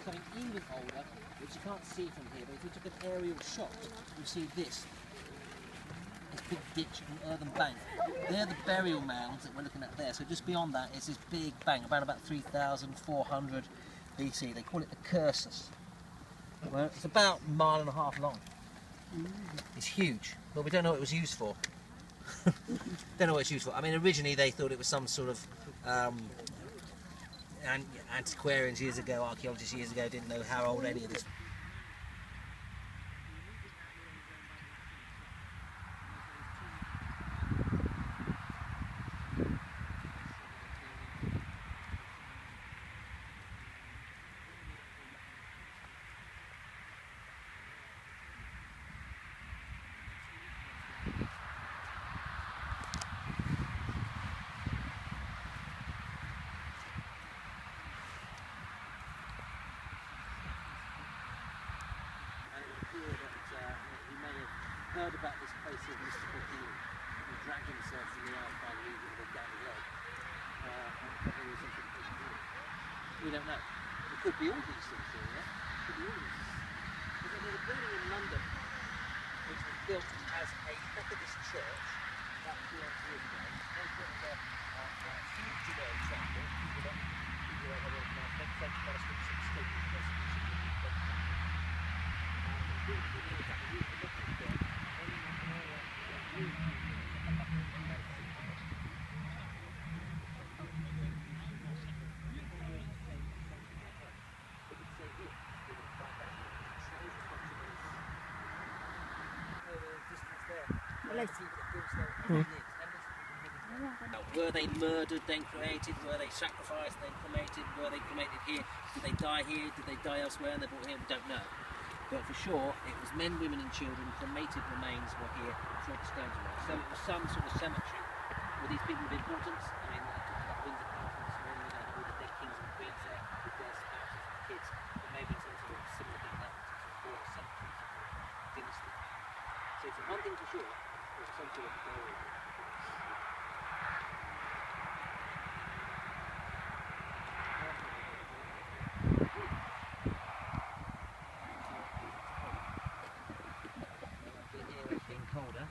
something even older, which you can't see from here, but if you took an aerial shot, you see this big ditch and earthen bank. They're the burial mounds that we're looking at there. So just beyond that is this big bank, about 3,400 BC. They call it the Cursus. Well, it's about a mile and a half long. It's huge, but we don't know what it was used for. Don't know what it's used for. I mean, originally they thought it was some sort of antiquarians years ago, archaeologists years ago, didn't know how old any of this. He may have heard about this place of mystical healing. He dragged himself from the earth by the region of a down leg. We don't know. It could be all these things here, yeah? It could be all these things. There's a building in London which was built as a Methodist church about 200 years ago. They built a huge Judean temple. People don't know what it is. French Protestants escaping persecution. Were they murdered, then cremated? Were they sacrificed, then cremated? Were they cremated here? Did they die here? Did they die elsewhere and they brought here? We don't know. But for sure, it was men, women and children. Cremated remains were here before the stones were. So it was some sort of cemetery. Were these people of importance? I mean, I talked about Windsor Palace, when all the dead kings and queens there with their spouses and kids. But maybe some sort of similar thing happened to the cemetery dynasty. So it's one thing for sure, it was some sort of burial. Colder.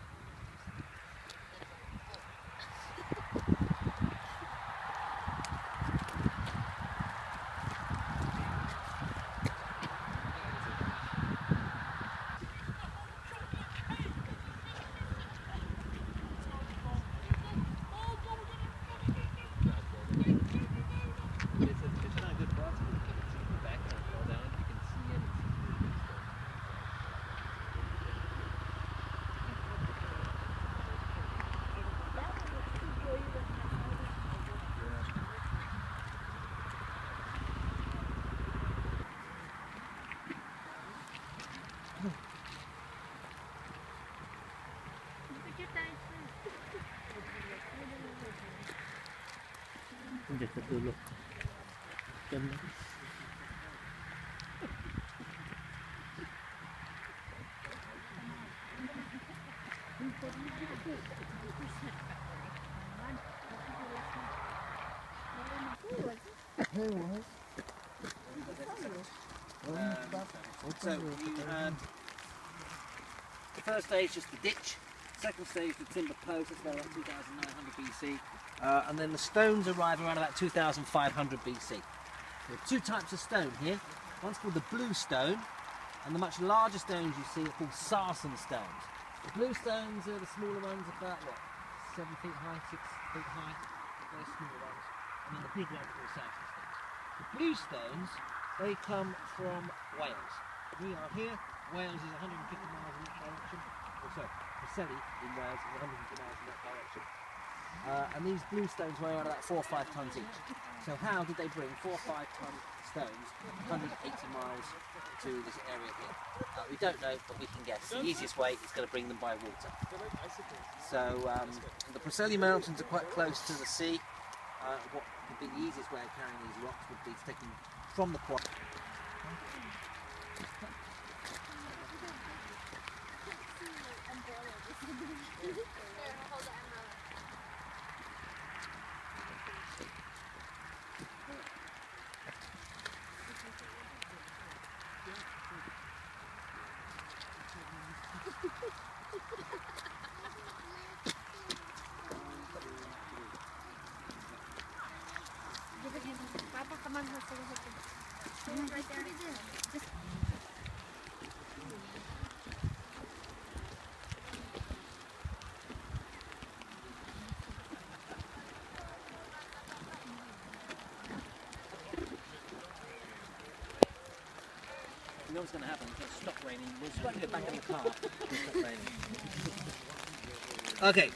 Dia tertuluk. So you had the first stage, just the ditch. Second stage, the timber post. That's about 2,900 BC. And then the stones arrive around about 2,500 BC. There are two types of stone here. One's called the blue stone, and the much larger stones you see are called sarsen stones. The blue stones are the smaller ones, about what, 7 feet high, 6 feet high, very small ones. And then the big ones are called sarsen stones. The blue stones, they come from Wales. We are here. Wales is 150 miles in that direction. Oh, sorry, Preseli in Wales is 150 miles in that direction. And these blue stones weigh around about 4 or 5 tons each. So how did they bring 4 or 5 ton stones 180 miles to this area here? We don't know, but we can guess. The easiest way is going to bring them by water. So the Preseli Mountains are quite close to the sea. What would be the easiest way of carrying these rocks would be to take them from the quarry. You know what's going to happen? It's going to stop raining. We'll just go back in the car. It'll stop raining. Okay.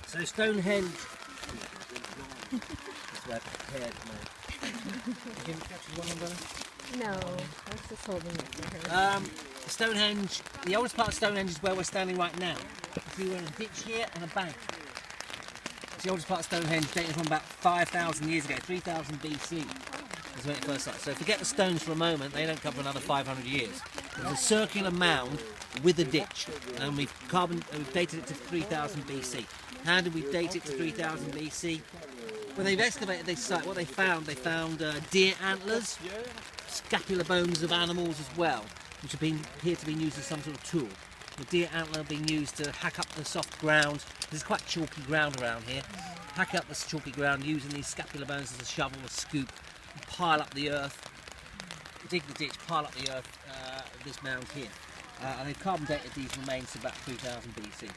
So Stonehenge. That's where I've prepared my. Can you catch one umbrella? No, I was just holding it for her. Stonehenge. The oldest part of Stonehenge is where we're standing right now. See, we're in a ditch here and a bank. It's the oldest part of Stonehenge, dating from about 5,000 years ago, 3,000 BC. Is when it first started. So forget the stones for a moment, they don't cover another 500 years. There's a circular mound with a ditch, and we've dated it to 3000 BC. How did we date it to 3000 BC? When they've excavated this site, what they found deer antlers, scapular bones of animals as well, which have been appear to be used as some sort of tool. The deer antler being used to hack up the soft ground. There's quite chalky ground around here. Hack up this chalky ground using these scapular bones as a shovel, a scoop. Pile up the earth, dig the ditch, pile up the earth, this mound here. And they've carbon dated these remains to about 3000 BC.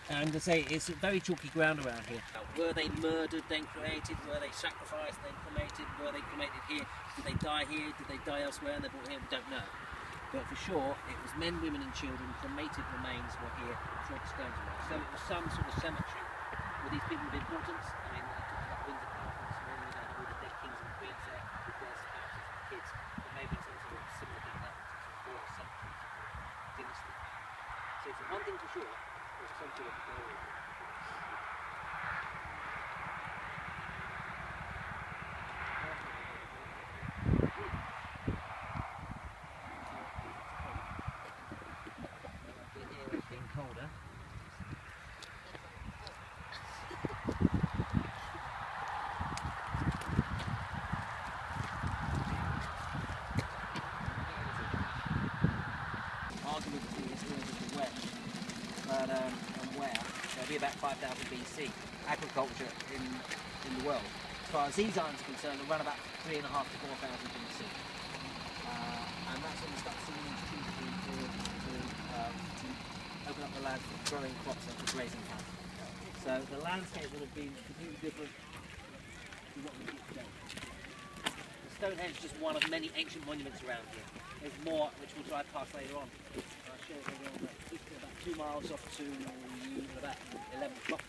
And to say, it's very chalky ground around here. Were they murdered, then cremated? Were they sacrificed, then cremated? Were they cremated here? Did they die here? Did they die elsewhere and they brought here? We don't know. But for sure, it was men, women and children. Cremated remains were here before the stones were. So it was some sort of cemetery. Were these people of importance? I mean, I talked about Windsor Castle, all the dead kings and queens there with their spouses and kids. But maybe some sort of similar thing happened or cemetery dynasty. So it's one thing for sure, there's some sort of burial. It's getting colder. Arguably between this and the West, but and where? So it'll be about 5000 BC. Agriculture in the world, as far as these islands are concerned, will run about 3,500 to 4,000 BC. And that's when we start seeing these trees to open up the land for growing crops and for grazing cattle. So the landscape would have been completely different to what we see today. Stonehenge is just one of many ancient monuments around here. There's more which we'll drive past later on. I'll show you about 2 miles off to about 11 o'clock.